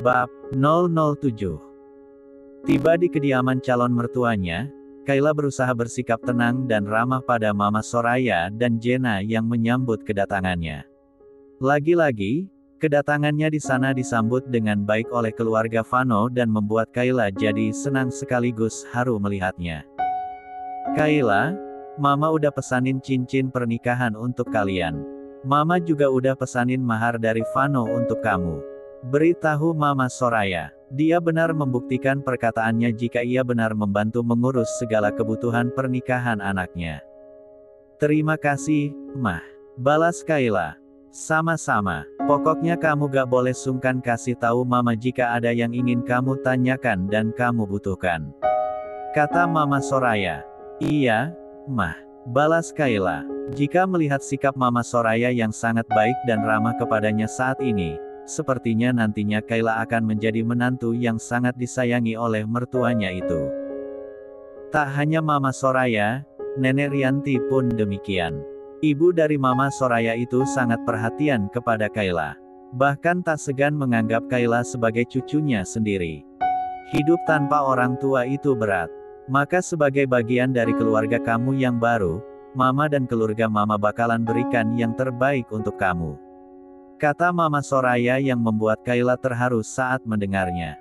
Bab 007. Tiba di kediaman calon mertuanya, Kayla berusaha bersikap tenang dan ramah pada Mama Soraya dan Jenna yang menyambut kedatangannya. Lagi-lagi, kedatangannya di sana disambut dengan baik oleh keluarga Vano dan membuat Kayla jadi senang sekaligus haru melihatnya. Kayla, Mama udah pesanin cincin pernikahan untuk kalian. Mama juga udah pesanin mahar dari Vano untuk kamu. Beritahu Mama Soraya. Dia benar membuktikan perkataannya jika ia benar membantu mengurus segala kebutuhan pernikahan anaknya. Terima kasih, Mah. Balas Kayla. Sama-sama. Pokoknya kamu gak boleh sungkan kasih tahu Mama jika ada yang ingin kamu tanyakan dan kamu butuhkan. Kata Mama Soraya. Iya, Mah. Balas Kayla. Jika melihat sikap Mama Soraya yang sangat baik dan ramah kepadanya saat ini, sepertinya nantinya Kayla akan menjadi menantu yang sangat disayangi oleh mertuanya itu. Tak hanya Mama Soraya, Nenek Rianti pun demikian. Ibu dari Mama Soraya itu sangat perhatian kepada Kayla. Bahkan tak segan menganggap Kayla sebagai cucunya sendiri. Hidup tanpa orang tua itu berat. Maka sebagai bagian dari keluarga kamu yang baru, Mama dan keluarga Mama bakalan berikan yang terbaik untuk kamu. Kata Mama Soraya yang membuat Kayla terharu saat mendengarnya.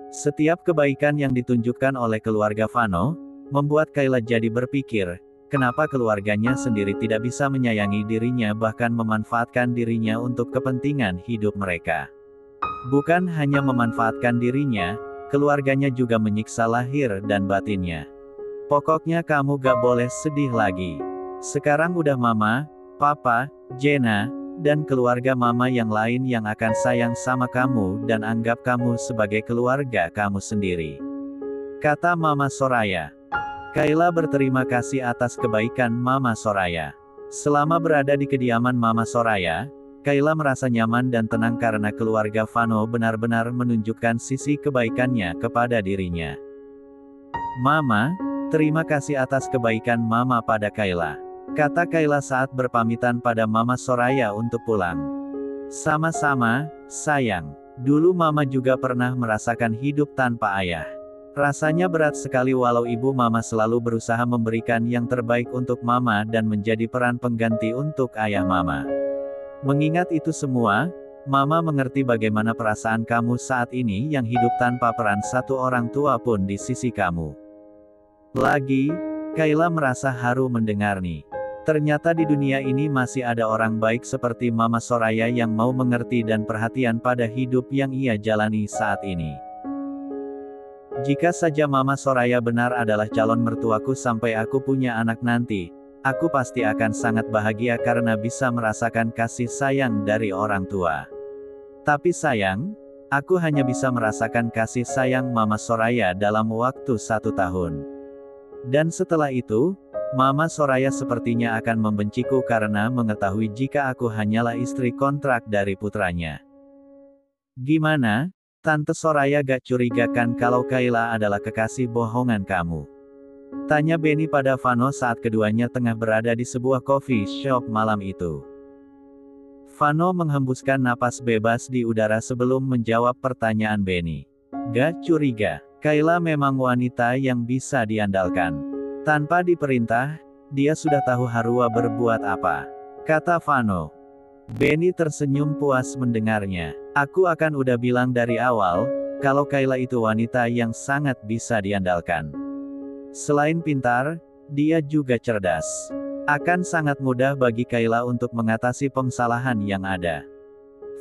Setiap kebaikan yang ditunjukkan oleh keluarga Vano, membuat Kayla jadi berpikir, kenapa keluarganya sendiri tidak bisa menyayangi dirinya bahkan memanfaatkan dirinya untuk kepentingan hidup mereka. Bukan hanya memanfaatkan dirinya, keluarganya juga menyiksa lahir dan batinnya. Pokoknya kamu gak boleh sedih lagi. Sekarang udah Mama, Papa, Jenna, dan keluarga Mama yang lain yang akan sayang sama kamu dan anggap kamu sebagai keluarga kamu sendiri. Kata Mama Soraya. Kayla berterima kasih atas kebaikan Mama Soraya. Selama berada di kediaman Mama Soraya, Kayla merasa nyaman dan tenang karena keluarga Vano benar-benar menunjukkan sisi kebaikannya kepada dirinya. Mama, terima kasih atas kebaikan Mama pada Kayla. Kata Kayla saat berpamitan pada Mama Soraya untuk pulang. Sama-sama, sayang. Dulu Mama juga pernah merasakan hidup tanpa ayah. Rasanya berat sekali walau ibu Mama selalu berusaha memberikan yang terbaik untuk Mama dan menjadi peran pengganti untuk ayah Mama. Mengingat itu semua, Mama mengerti bagaimana perasaan kamu saat ini yang hidup tanpa peran satu orang tua pun di sisi kamu. Lagi, Kayla merasa haru mendengarnya. Ternyata di dunia ini masih ada orang baik seperti Mama Soraya yang mau mengerti dan perhatian pada hidup yang ia jalani saat ini. Jika saja Mama Soraya benar adalah calon mertuaku sampai aku punya anak nanti, aku pasti akan sangat bahagia karena bisa merasakan kasih sayang dari orang tua. Tapi sayang, aku hanya bisa merasakan kasih sayang Mama Soraya dalam waktu 1 tahun. Dan setelah itu, Mama Soraya sepertinya akan membenciku karena mengetahui jika aku hanyalah istri kontrak dari putranya. Gimana, Tante Soraya gak curiga kan kalau Kayla adalah kekasih bohongan kamu? Tanya Benny pada Vano saat keduanya tengah berada di sebuah coffee shop malam itu. Vano menghembuskan napas bebas di udara sebelum menjawab pertanyaan Benny. Gak curiga, Kayla memang wanita yang bisa diandalkan. Tanpa diperintah, dia sudah tahu Harua berbuat apa. Kata Vano. Benny tersenyum puas mendengarnya. Aku akan udah bilang dari awal, kalau Kayla itu wanita yang sangat bisa diandalkan. Selain pintar, dia juga cerdas. Akan sangat mudah bagi Kayla untuk mengatasi kesalahan yang ada.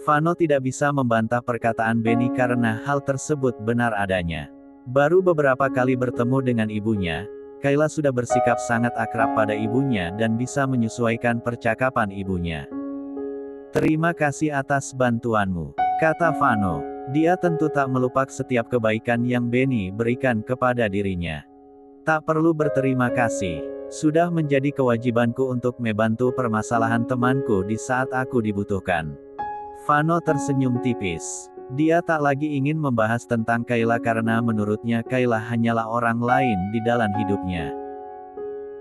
Vano tidak bisa membantah perkataan Benny karena hal tersebut benar adanya. Baru beberapa kali bertemu dengan ibunya, Kayla sudah bersikap sangat akrab pada ibunya dan bisa menyesuaikan percakapan ibunya. Terima kasih atas bantuanmu, kata Vano. Dia tentu tak melupakan setiap kebaikan yang Benny berikan kepada dirinya. Tak perlu berterima kasih. Sudah menjadi kewajibanku untuk membantu permasalahan temanku di saat aku dibutuhkan. Vano tersenyum tipis. Dia tak lagi ingin membahas tentang Kayla karena menurutnya Kayla hanyalah orang lain di dalam hidupnya.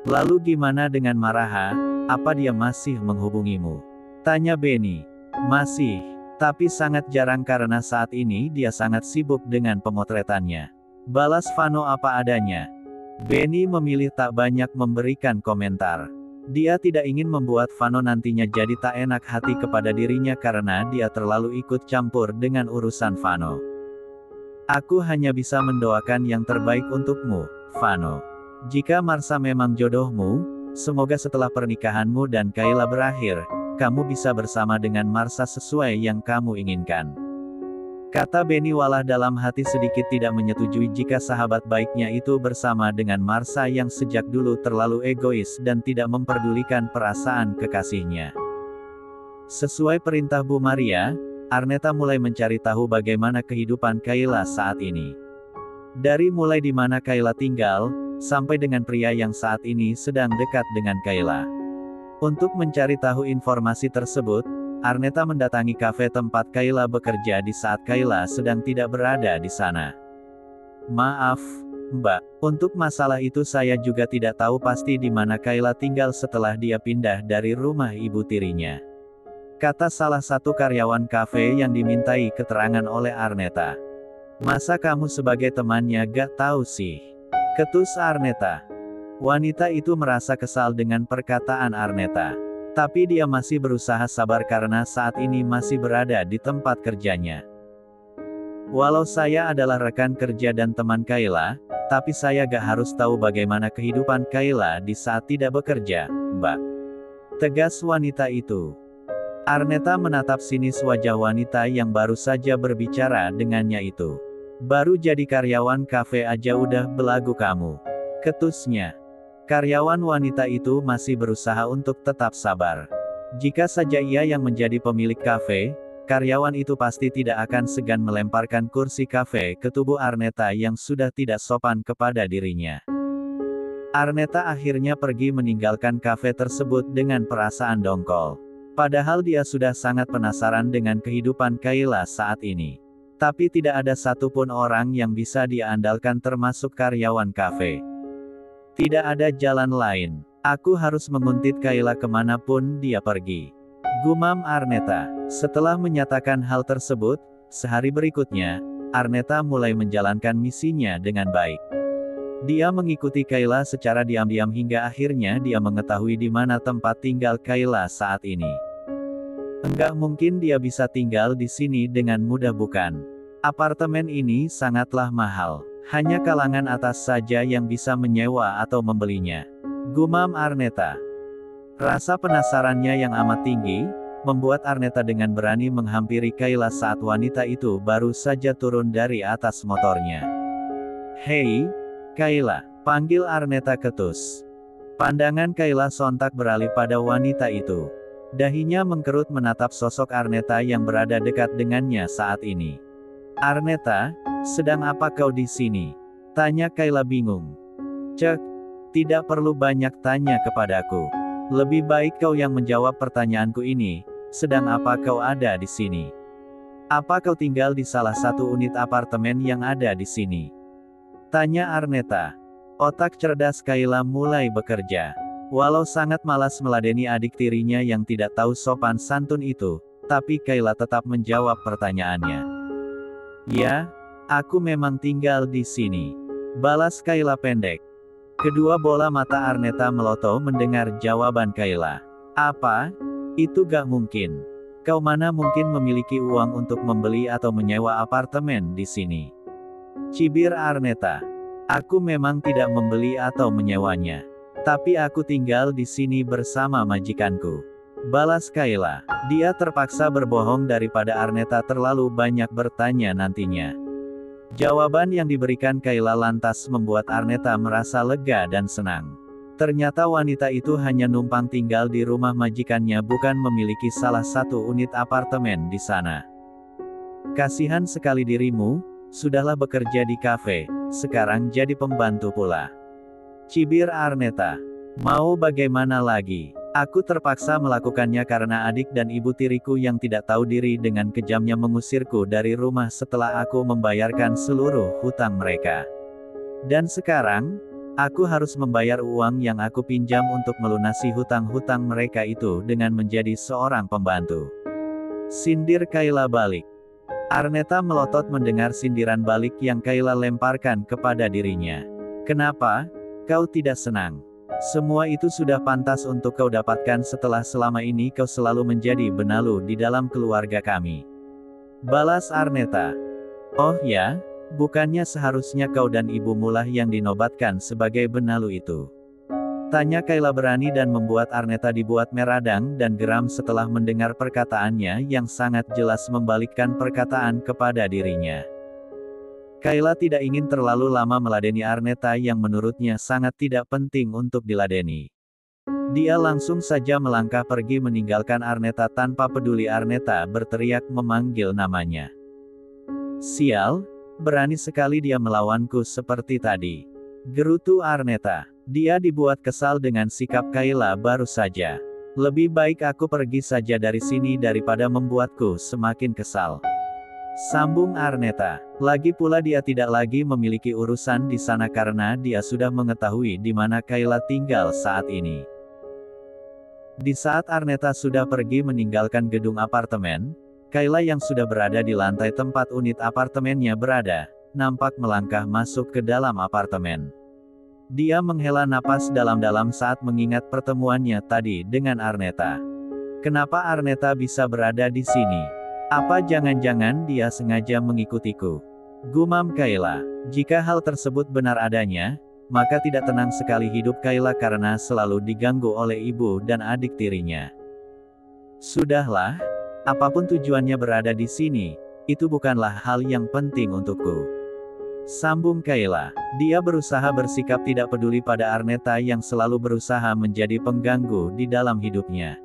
Lalu gimana dengan Maraha, apa dia masih menghubungimu? Tanya Benny. Masih. Tapi sangat jarang karena saat ini dia sangat sibuk dengan pemotretannya. Balas Vano apa adanya. Benny memilih tak banyak memberikan komentar. Dia tidak ingin membuat Vano nantinya jadi tak enak hati kepada dirinya karena dia terlalu ikut campur dengan urusan Vano. Aku hanya bisa mendoakan yang terbaik untukmu, Vano. Jika Marsha memang jodohmu, semoga setelah pernikahanmu dan Kayla berakhir, kamu bisa bersama dengan Marsha sesuai yang kamu inginkan. Kata Benny walau dalam hati sedikit tidak menyetujui jika sahabat baiknya itu bersama dengan Marsha yang sejak dulu terlalu egois dan tidak memperdulikan perasaan kekasihnya. Sesuai perintah Bu Maria, Arneta mulai mencari tahu bagaimana kehidupan Kayla saat ini. Dari mulai di mana Kayla tinggal, sampai dengan pria yang saat ini sedang dekat dengan Kayla. Untuk mencari tahu informasi tersebut, Arneta mendatangi kafe tempat Kayla bekerja di saat Kayla sedang tidak berada di sana. Maaf, Mbak, untuk masalah itu saya juga tidak tahu pasti di mana Kayla tinggal setelah dia pindah dari rumah ibu tirinya. Kata salah satu karyawan kafe yang dimintai keterangan oleh Arneta. Masa kamu sebagai temannya gak tahu sih? Ketus Arneta. Wanita itu merasa kesal dengan perkataan Arneta. Tapi dia masih berusaha sabar karena saat ini masih berada di tempat kerjanya. Walau saya adalah rekan kerja dan teman Kayla, tapi saya gak harus tahu bagaimana kehidupan Kayla di saat tidak bekerja, Mbak. Tegas wanita itu. Arneta menatap sinis wajah wanita yang baru saja berbicara dengannya itu. Baru jadi karyawan kafe aja udah belagu kamu. Ketusnya. Karyawan wanita itu masih berusaha untuk tetap sabar. Jika saja ia yang menjadi pemilik kafe, karyawan itu pasti tidak akan segan melemparkan kursi kafe ke tubuh Arneta yang sudah tidak sopan kepada dirinya. Arneta akhirnya pergi meninggalkan kafe tersebut dengan perasaan dongkol. Padahal dia sudah sangat penasaran dengan kehidupan Kayla saat ini. Tapi tidak ada satupun orang yang bisa dia andalkan termasuk karyawan kafe. Tidak ada jalan lain. Aku harus menguntit Kayla kemanapun dia pergi. Gumam Arneta. Setelah menyatakan hal tersebut, sehari berikutnya, Arneta mulai menjalankan misinya dengan baik. Dia mengikuti Kayla secara diam-diam hingga akhirnya dia mengetahui di mana tempat tinggal Kayla saat ini. Enggak mungkin dia bisa tinggal di sini dengan mudah bukan? Apartemen ini sangatlah mahal. Hanya kalangan atas saja yang bisa menyewa atau membelinya. Gumam Arneta. Rasa penasarannya yang amat tinggi, membuat Arneta dengan berani menghampiri Kayla saat wanita itu baru saja turun dari atas motornya. Hei, Kayla, panggil Arneta ketus. Pandangan Kayla sontak beralih pada wanita itu. Dahinya mengkerut menatap sosok Arneta yang berada dekat dengannya saat ini. Arneta, sedang apa kau di sini? Tanya Kayla bingung. Cek, tidak perlu banyak tanya kepadaku. Lebih baik kau yang menjawab pertanyaanku ini. Sedang apa kau ada di sini? Apa kau tinggal di salah satu unit apartemen yang ada di sini? Tanya Arneta. Otak cerdas Kayla mulai bekerja. Walau sangat malas meladeni adik tirinya yang tidak tahu sopan santun itu, tapi Kayla tetap menjawab pertanyaannya. Ya, aku memang tinggal di sini. Balas Kayla pendek. Kedua bola mata Arneta melotot mendengar jawaban Kayla. Apa? Itu gak mungkin. Kau mana mungkin memiliki uang untuk membeli atau menyewa apartemen di sini? Cibir Arneta. Aku memang tidak membeli atau menyewanya. Tapi aku tinggal di sini bersama majikanku. Balas Kayla. Dia terpaksa berbohong daripada Arneta terlalu banyak bertanya nantinya. Jawaban yang diberikan Kayla lantas membuat Arneta merasa lega dan senang. Ternyata wanita itu hanya numpang tinggal di rumah majikannya bukan memiliki salah satu unit apartemen di sana. Kasihan sekali dirimu, sudahlah bekerja di kafe, sekarang jadi pembantu pula. Cibir Arneta. Mau bagaimana lagi? Aku terpaksa melakukannya karena adik dan ibu tiriku yang tidak tahu diri dengan kejamnya mengusirku dari rumah setelah aku membayarkan seluruh hutang mereka. Dan sekarang, aku harus membayar uang yang aku pinjam untuk melunasi hutang-hutang mereka itu dengan menjadi seorang pembantu. Sindir Kayla balik. Arnetta melotot mendengar sindiran balik yang Kayla lemparkan kepada dirinya. Kenapa? Kau tidak senang? Semua itu sudah pantas untuk kau dapatkan setelah selama ini kau selalu menjadi benalu di dalam keluarga kami. Balas Arnetta. Oh ya? Bukannya seharusnya kau dan ibumu lah yang dinobatkan sebagai benalu itu? Tanya Kayla berani dan membuat Arnetta dibuat meradang dan geram setelah mendengar perkataannya yang sangat jelas membalikkan perkataan kepada dirinya. Kayla tidak ingin terlalu lama meladeni Arnetta yang menurutnya sangat tidak penting untuk diladeni. Dia langsung saja melangkah pergi meninggalkan Arnetta tanpa peduli Arnetta berteriak memanggil namanya. Sial, berani sekali dia melawanku seperti tadi. Gerutu Arnetta. Dia dibuat kesal dengan sikap Kayla baru saja. Lebih baik aku pergi saja dari sini daripada membuatku semakin kesal. Sambung Arnetta. Lagi pula dia tidak lagi memiliki urusan di sana karena dia sudah mengetahui di mana Kayla tinggal saat ini. Di saat Arnetta sudah pergi meninggalkan gedung apartemen, Kayla yang sudah berada di lantai tempat unit apartemennya berada, nampak melangkah masuk ke dalam apartemen. Dia menghela napas dalam-dalam saat mengingat pertemuannya tadi dengan Arnetta. Kenapa Arnetta bisa berada di sini? Apa jangan-jangan dia sengaja mengikutiku? Gumam Kayla. Jika hal tersebut benar adanya, maka tidak tenang sekali hidup Kayla karena selalu diganggu oleh ibu dan adik tirinya. Sudahlah, apapun tujuannya berada di sini, itu bukanlah hal yang penting untukku. Sambung Kayla. Dia berusaha bersikap tidak peduli pada Arnetta yang selalu berusaha menjadi pengganggu di dalam hidupnya.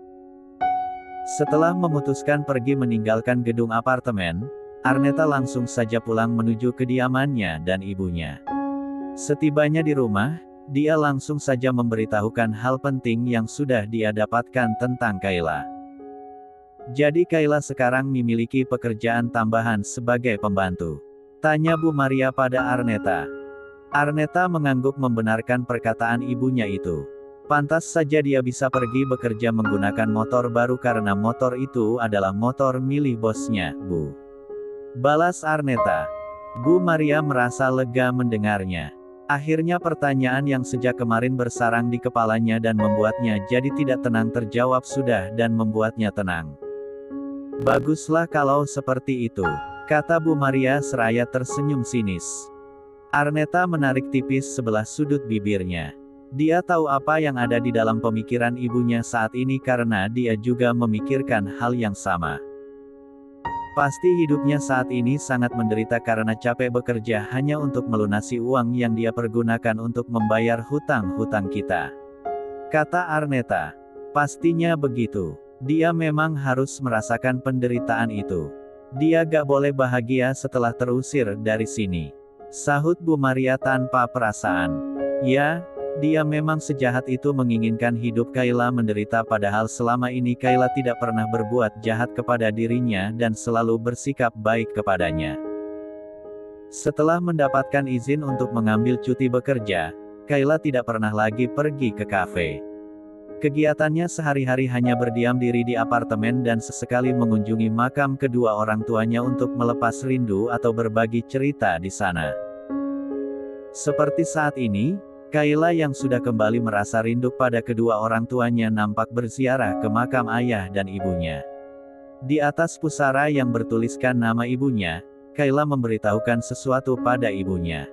Setelah memutuskan pergi meninggalkan gedung apartemen, Arnetta langsung saja pulang menuju kediamannya dan ibunya. Setibanya di rumah, dia langsung saja memberitahukan hal penting yang sudah dia dapatkan tentang Kayla. Jadi Kayla sekarang memiliki pekerjaan tambahan sebagai pembantu. Tanya Bu Maria pada Arnetta. Arnetta mengangguk membenarkan perkataan ibunya itu. Pantas saja dia bisa pergi bekerja menggunakan motor baru karena motor itu adalah motor milik bosnya, Bu. Balas Arnetta. Bu Maria merasa lega mendengarnya. Akhirnya pertanyaan yang sejak kemarin bersarang di kepalanya dan membuatnya jadi tidak tenang terjawab sudah dan membuatnya tenang. Baguslah kalau seperti itu, kata Bu Maria seraya tersenyum sinis. Arnetta menarik tipis sebelah sudut bibirnya. Dia tahu apa yang ada di dalam pemikiran ibunya saat ini karena dia juga memikirkan hal yang sama. Pasti hidupnya saat ini sangat menderita karena capek bekerja hanya untuk melunasi uang yang dia pergunakan untuk membayar hutang-hutang kita. Kata Arnetta. Pastinya begitu. Dia memang harus merasakan penderitaan itu. Dia gak boleh bahagia setelah terusir dari sini. Sahut Bu Maria tanpa perasaan. Ya, dia memang sejahat itu menginginkan hidup Kayla menderita padahal selama ini Kayla tidak pernah berbuat jahat kepada dirinya dan selalu bersikap baik kepadanya. Setelah mendapatkan izin untuk mengambil cuti bekerja, Kayla tidak pernah lagi pergi ke kafe. Kegiatannya sehari-hari hanya berdiam diri di apartemen dan sesekali mengunjungi makam kedua orang tuanya untuk melepas rindu atau berbagi cerita di sana. Seperti saat ini, Kayla yang sudah kembali merasa rindu pada kedua orang tuanya nampak berziarah ke makam ayah dan ibunya. Di atas pusara yang bertuliskan nama ibunya, Kayla memberitahukan sesuatu pada ibunya.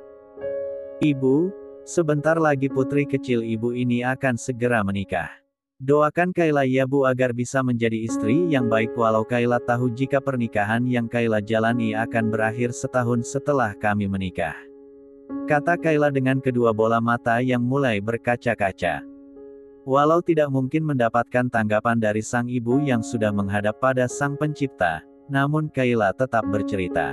Ibu, sebentar lagi putri kecil ibu ini akan segera menikah. Doakan Kayla ya Bu agar bisa menjadi istri yang baik walau Kayla tahu jika pernikahan yang Kayla jalani akan berakhir setahun setelah kami menikah. Kata Kayla dengan kedua bola mata yang mulai berkaca-kaca. Walau tidak mungkin mendapatkan tanggapan dari sang ibu yang sudah menghadap pada sang pencipta, namun Kayla tetap bercerita.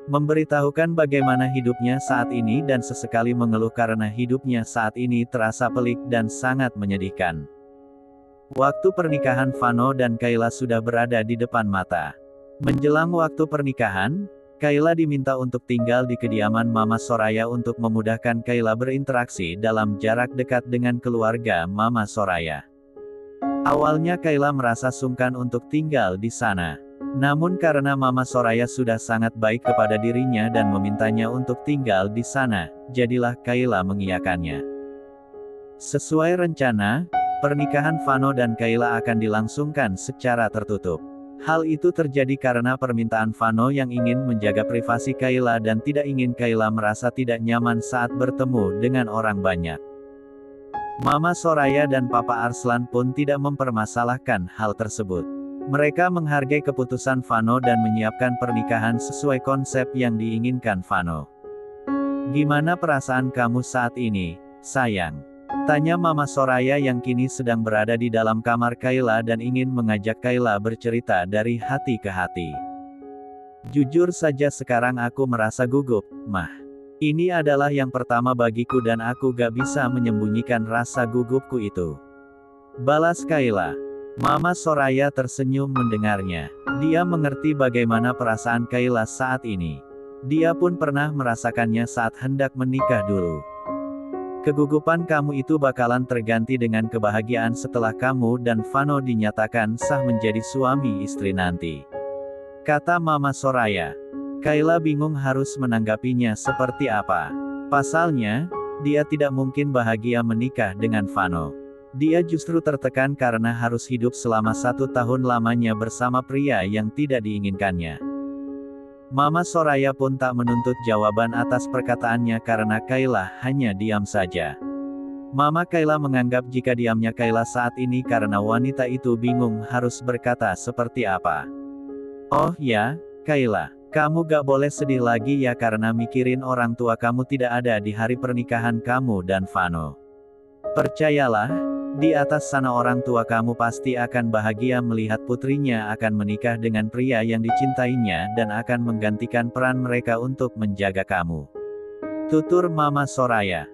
Memberitahukan bagaimana hidupnya saat ini dan sesekali mengeluh karena hidupnya saat ini terasa pelik dan sangat menyedihkan. Waktu pernikahan Vano dan Kayla sudah berada di depan mata. Menjelang waktu pernikahan, Kayla diminta untuk tinggal di kediaman Mama Soraya untuk memudahkan Kayla berinteraksi dalam jarak dekat dengan keluarga Mama Soraya. Awalnya Kayla merasa sungkan untuk tinggal di sana. Namun karena Mama Soraya sudah sangat baik kepada dirinya dan memintanya untuk tinggal di sana, jadilah Kayla mengiyakannya. Sesuai rencana, pernikahan Vano dan Kayla akan dilangsungkan secara tertutup. Hal itu terjadi karena permintaan Vano yang ingin menjaga privasi Kayla dan tidak ingin Kayla merasa tidak nyaman saat bertemu dengan orang banyak. Mama Soraya dan Papa Arslan pun tidak mempermasalahkan hal tersebut. Mereka menghargai keputusan Vano dan menyiapkan pernikahan sesuai konsep yang diinginkan Vano. "Gimana perasaan kamu saat ini, sayang?" tanya Mama Soraya yang kini sedang berada di dalam kamar Kayla dan ingin mengajak Kayla bercerita dari hati ke hati. "Jujur saja sekarang aku merasa gugup, Mah. Ini adalah yang pertama bagiku dan aku gak bisa menyembunyikan rasa gugupku itu," balas Kayla. Mama Soraya tersenyum mendengarnya. Dia mengerti bagaimana perasaan Kayla saat ini. Dia pun pernah merasakannya saat hendak menikah dulu. "Kegugupan kamu itu bakalan terganti dengan kebahagiaan setelah kamu dan Vano dinyatakan sah menjadi suami istri nanti," kata Mama Soraya. Kayla bingung harus menanggapinya seperti apa. Pasalnya, dia tidak mungkin bahagia menikah dengan Vano. Dia justru tertekan karena harus hidup selama 1 tahun lamanya bersama pria yang tidak diinginkannya. Mama Soraya pun tak menuntut jawaban atas perkataannya karena Kayla hanya diam saja. Mama Kayla menganggap jika diamnya Kayla saat ini karena wanita itu bingung harus berkata seperti apa. "Oh ya, Kayla, kamu gak boleh sedih lagi ya karena mikirin orang tua kamu tidak ada di hari pernikahan kamu dan Vano. Percayalah, di atas sana orang tua kamu pasti akan bahagia melihat putrinya akan menikah dengan pria yang dicintainya dan akan menggantikan peran mereka untuk menjaga kamu," tutur Mama Soraya.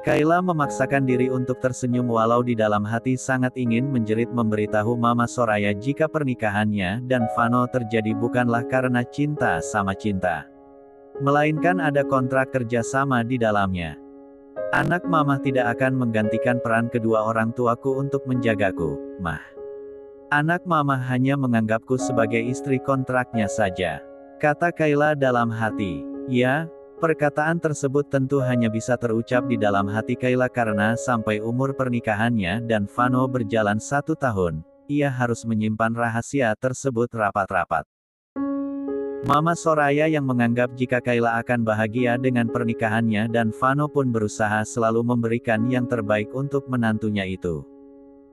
Kayla memaksakan diri untuk tersenyum walau di dalam hati sangat ingin menjerit memberitahu Mama Soraya jika pernikahannya dan Vano terjadi bukanlah karena cinta sama cinta, melainkan ada kontrak kerjasama di dalamnya. "Anak Mama tidak akan menggantikan peran kedua orang tuaku untuk menjagaku, Mah. Anak Mama hanya menganggapku sebagai istri kontraknya saja," kata Kayla dalam hati. Ya, perkataan tersebut tentu hanya bisa terucap di dalam hati Kayla karena sampai umur pernikahannya dan Vano berjalan 1 tahun, ia harus menyimpan rahasia tersebut rapat-rapat. Mama Soraya yang menganggap jika Kayla akan bahagia dengan pernikahannya dan Vano pun berusaha selalu memberikan yang terbaik untuk menantunya itu.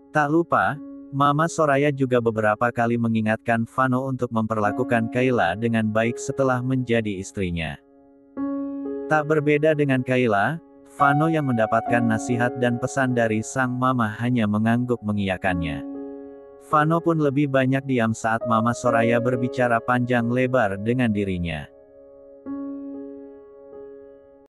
Tak lupa, Mama Soraya juga beberapa kali mengingatkan Vano untuk memperlakukan Kayla dengan baik setelah menjadi istrinya. Tak berbeda dengan Kayla, Vano yang mendapatkan nasihat dan pesan dari sang mama hanya mengangguk mengiyakannya. Vano pun lebih banyak diam saat Mama Soraya berbicara panjang lebar dengan dirinya.